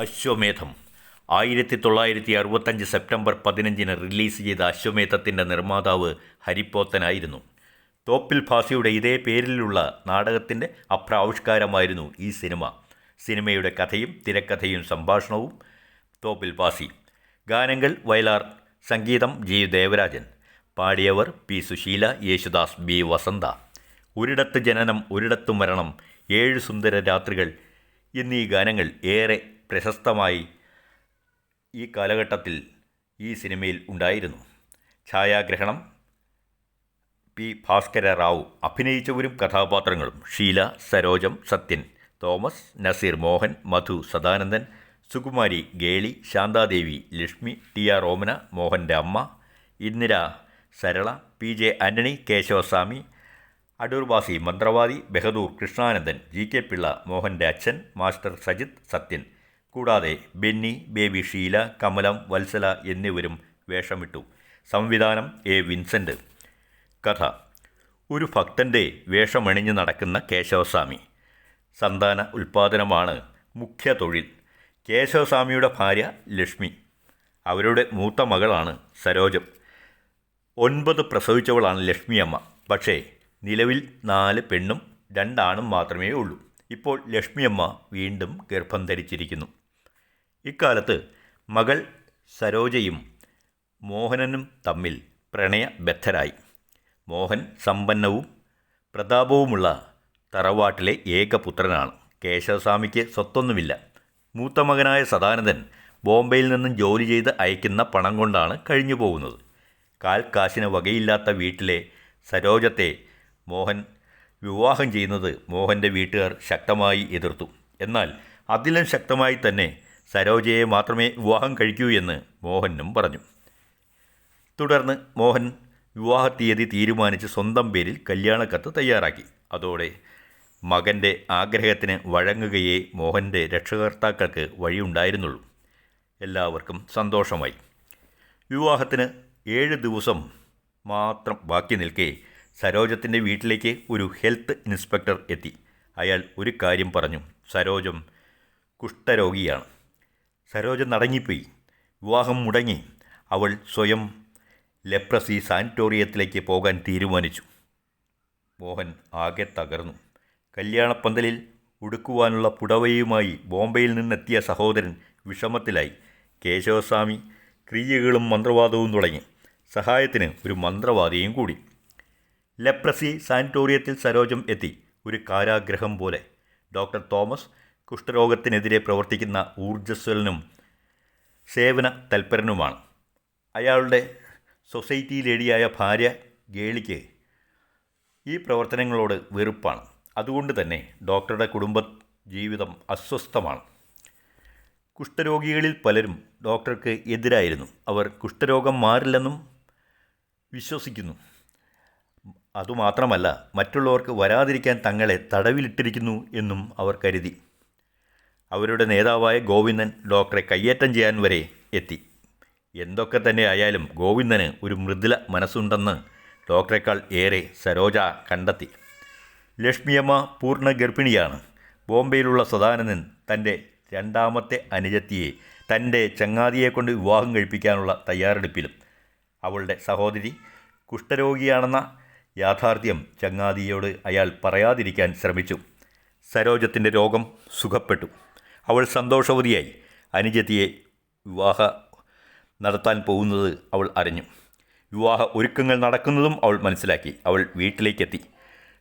അശ്വമേധം 1965 September 15 release ചെയ്ത അശ്വമേധത്തിൻ്റെ നിർമ്മാതാവ് ഹരിപ്പോത്തനായിരുന്നു. തോപ്പിൽ ഭാസിയുടെ ഇതേ പേരിലുള്ള നാടകത്തിൻ്റെ അപ്രാവിഷ്കാരമായിരുന്നു ഈ സിനിമ. സിനിമയുടെ കഥയും തിരക്കഥയും സംഭാഷണവും തോപ്പിൽ ഭാസി. ഗാനങ്ങൾ വയലാർ, സംഗീതം ജി ദേവരാജൻ. പാടിയവർ പി സുശീല, യേശുദാസ്, ബി വസന്ത. ഒരിടത്ത് ജനനം ഒരിടത്തു മരണം, 7 സുന്ദര രാത്രികൾ എന്നീ ഗാനങ്ങൾ ഏറെ പ്രശസ്തമായി ഈ കാലഘട്ടത്തിൽ ഈ സിനിമയിൽ ഉണ്ടായിരുന്നു. ഛായാഗ്രഹണം പി ഭാസ്കര റാവു. അഭിനയിച്ചവരും കഥാപാത്രങ്ങളും ഷീല, സരോജം, സത്യൻ, തോമസ്, നസീർ, മോഹൻ, മധു, സദാനന്ദൻ, സുകുമാരി, ഗേളി, ശാന്താദേവി, ലക്ഷ്മി, ടി ആർ ഓമന, മോഹൻ്റെ അമ്മ, ഇന്ദിര, സരള, പി ജെ ആൻ്റണി, കേശവസ്വാമി, അടൂർ ബാസി, മന്ത്രവാദി, ബഹദൂർ, കൃഷ്ണാനന്ദൻ, ജി കെ പിള്ള, മോഹൻ്റെ അച്ഛൻ, മാസ്റ്റർ സജിത്, സത്യൻ. കൂടാതെ ബെന്നി, ബേബി, ഷീല, കമലം, വത്സല എന്നിവരും വേഷമിട്ടു. സംവിധാനം എ വിൻസെൻ്റ്. കഥ: ഒരു ഭക്തൻ്റെ വേഷമണിഞ്ഞ് നടക്കുന്ന കേശവസ്വാമി. സന്താന ഉൽപ്പാദനമാണ് മുഖ്യ തൊഴിൽ. കേശവസ്വാമിയുടെ ഭാര്യ ലക്ഷ്മി. അവരുടെ മൂത്ത മകളാണ് സരോജം. 9 പ്രസവിച്ചവളാണ് ലക്ഷ്മിയമ്മ. പക്ഷേ നിലവിൽ 4 പെണ്ണും 2 ആണും മാത്രമേ ഉള്ളൂ. ഇപ്പോൾ ലക്ഷ്മിയമ്മ വീണ്ടും ഗർഭം ധരിച്ചിരിക്കുന്നു. ഇക്കാലത്ത് മകൾ സരോജയും മോഹനനും തമ്മിൽ പ്രണയബദ്ധരായി. മോഹൻ സമ്പന്നവും പ്രതാപവുമുള്ള തറവാട്ടിലെ ഏകപുത്രനാണ്. കേശവസ്വാമിക്ക് സ്വത്തൊന്നുമില്ല. മൂത്ത മകനായ സദാനന്ദൻ ബോംബെയിൽ നിന്നും ജോലി ചെയ്ത് അയക്കുന്ന പണം കൊണ്ടാണ് കഴിഞ്ഞു പോകുന്നത്. കാൽ കാശിന് വകയില്ലാത്ത വീട്ടിലെ സരോജത്തെ മോഹൻ വിവാഹം ചെയ്യുന്നത് മോഹൻ്റെ വീട്ടുകാർ ശക്തമായി എതിർത്തു. എന്നാൽ അതിലും ശക്തമായി തന്നെ സരോജയെ മാത്രമേ വിവാഹം കഴിക്കൂ എന്ന് മോഹനും പറഞ്ഞു. തുടർന്ന് മോഹൻ വിവാഹ തീയതി തീരുമാനിച്ച് സ്വന്തം പേരിൽ കല്യാണക്കത്ത് തയ്യാറാക്കി. അതോടെ മകൻ്റെ ആഗ്രഹത്തിന് വഴങ്ങുകയേ മോഹൻ്റെ രക്ഷകർത്താക്കൾക്ക് വഴിയുണ്ടായിരുന്നുള്ളൂ. എല്ലാവർക്കും സന്തോഷമായി. വിവാഹത്തിന് 7 ദിവസം മാത്രം ബാക്കി നിൽക്കെ സരോജത്തിൻ്റെ വീട്ടിലേക്ക് ഒരു ഹെൽത്ത് ഇൻസ്പെക്ടർ എത്തി. അയാൾ ഒരു കാര്യം പറഞ്ഞു: സരോജം കുഷ്ഠരോഗിയാണ്. സരോജം നടങ്ങിപ്പോയി. വിവാഹം മുടങ്ങി. അവൾ സ്വയം ലെപ്രസി സാനിറ്റോറിയത്തിലേക്ക് പോകാൻ തീരുമാനിച്ചു. മോഹൻ ആകെ തകർന്നു. കല്യാണപ്പന്തലിൽ ഉടുക്കുവാനുള്ള പുടവയുമായി ബോംബെയിൽ നിന്നെത്തിയ സഹോദരൻ വിഷമത്തിലായി. കേശവസ്വാമി ക്രിയകളും മന്ത്രവാദവും തുടങ്ങി. സഹായത്തിന് ഒരു മന്ത്രവാദിയും കൂടി. ലെപ്രസി സാനിറ്റോറിയത്തിൽ സരോജം എത്തി. ഒരു കാരാഗ്രഹം പോലെ. ഡോക്ടർ തോമസ് കുഷ്ഠരോഗത്തിനെതിരെ പ്രവർത്തിക്കുന്ന ഊർജ്ജസ്വലനും സേവന തൽപരനുമാണ്. അയാളുടെ സൊസൈറ്റിയിലേടിയായ ഭാര്യ ഗേളിക്ക് ഈ പ്രവർത്തനങ്ങളോട് വെറുപ്പാണ്. അതുകൊണ്ട് തന്നെ ഡോക്ടറുടെ കുടുംബ ജീവിതം അസ്വസ്ഥമാണ്. കുഷ്ഠരോഗികളിൽ പലരും ഡോക്ടർക്ക് എതിരായിരുന്നു. അവർ കുഷ്ഠരോഗം മാറില്ലെന്നും വിശ്വസിക്കുന്നു. അതുമാത്രമല്ല, മറ്റുള്ളവർക്ക് വരാതിരിക്കാൻ തങ്ങളെ തടവിലിട്ടിരിക്കുന്നു എന്നും അവർ കരുതി. അവരുടെ നേതാവായ ഗോവിന്ദൻ ഡോക്ടറെ കയ്യേറ്റം ചെയ്യാൻ വരെ എത്തി. എന്തൊക്കെ തന്നെ ആയാലും ഗോവിന്ദന് ഒരു മൃദുല മനസ്സുണ്ടെന്ന് ഡോക്ടറെക്കാൾ ഏറെ സരോജ കണ്ടെത്തി. ലക്ഷ്മിയമ്മ പൂർണ്ണ ഗർഭിണിയാണ്. ബോംബെയിലുള്ള സദാനന്ദൻ തൻ്റെ 2ാമത്തെ അനുജത്തിയെ തൻ്റെ ചങ്ങാതിയെക്കൊണ്ട് വിവാഹം കഴിപ്പിക്കാനുള്ള തയ്യാറെടുപ്പിലും. അവളുടെ സഹോദരി കുഷ്ഠരോഗിയാണെന്ന യാഥാർത്ഥ്യം ചങ്ങാതിയോട് അയാൾ പറയാതിരിക്കാൻ ശ്രമിച്ചു. സരോജത്തിൻ്റെ രോഗം സുഖപ്പെട്ടു. അവൾ സന്തോഷവതിയായി. അനുജത്തിയെ വിവാഹം നടത്താൻ പോകുന്നത് അവൾ അറിഞ്ഞു. വിവാഹ ഒരുക്കങ്ങൾ നടക്കുന്നതും അവൾ മനസ്സിലാക്കി. അവൾ വീട്ടിലേക്കെത്തി.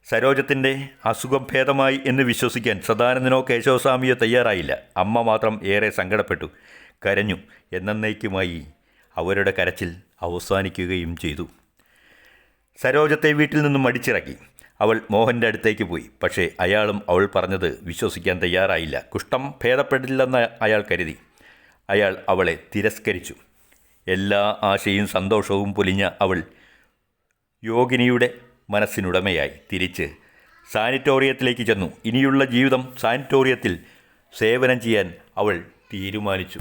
സരോജത്തിൻ്റെ അസുഖം ഭേദമായി എന്ന് വിശ്വസിക്കാൻ സദാനന്ദനോ കേശവസ്വാമിയോ തയ്യാറായില്ല. അമ്മ മാത്രം ഏറെ സങ്കടപ്പെട്ടു. കരഞ്ഞു. എന്നേക്കുമായി അവരുടെ കരച്ചിൽ അവസാനിക്കുകയും ചെയ്തു. സരോജത്തെ വീട്ടിൽ നിന്നും അടിച്ചിറക്കി. അവൾ മോഹൻ്റെ അടുത്തേക്ക് പോയി. പക്ഷേ അയാളും അവൾ പറഞ്ഞത് വിശ്വസിക്കാൻ തയ്യാറായില്ല. കുഷ്ഠം ഭേദപ്പെടില്ലെന്ന് അയാൾ കരുതി. അയാൾ അവളെ തിരസ്കരിച്ചു. എല്ലാ ആശയും സന്തോഷവും പൊലിഞ്ഞ അവൾ യോഗിനിയുടെ മനസ്സിനുടമയായി തിരിച്ച് സാനിറ്റോറിയത്തിലേക്ക് ചെന്നു. ഇനിയുള്ള ജീവിതം സാനിറ്റോറിയത്തിൽ സേവനം ചെയ്യാൻ അവൾ തീരുമാനിച്ചു.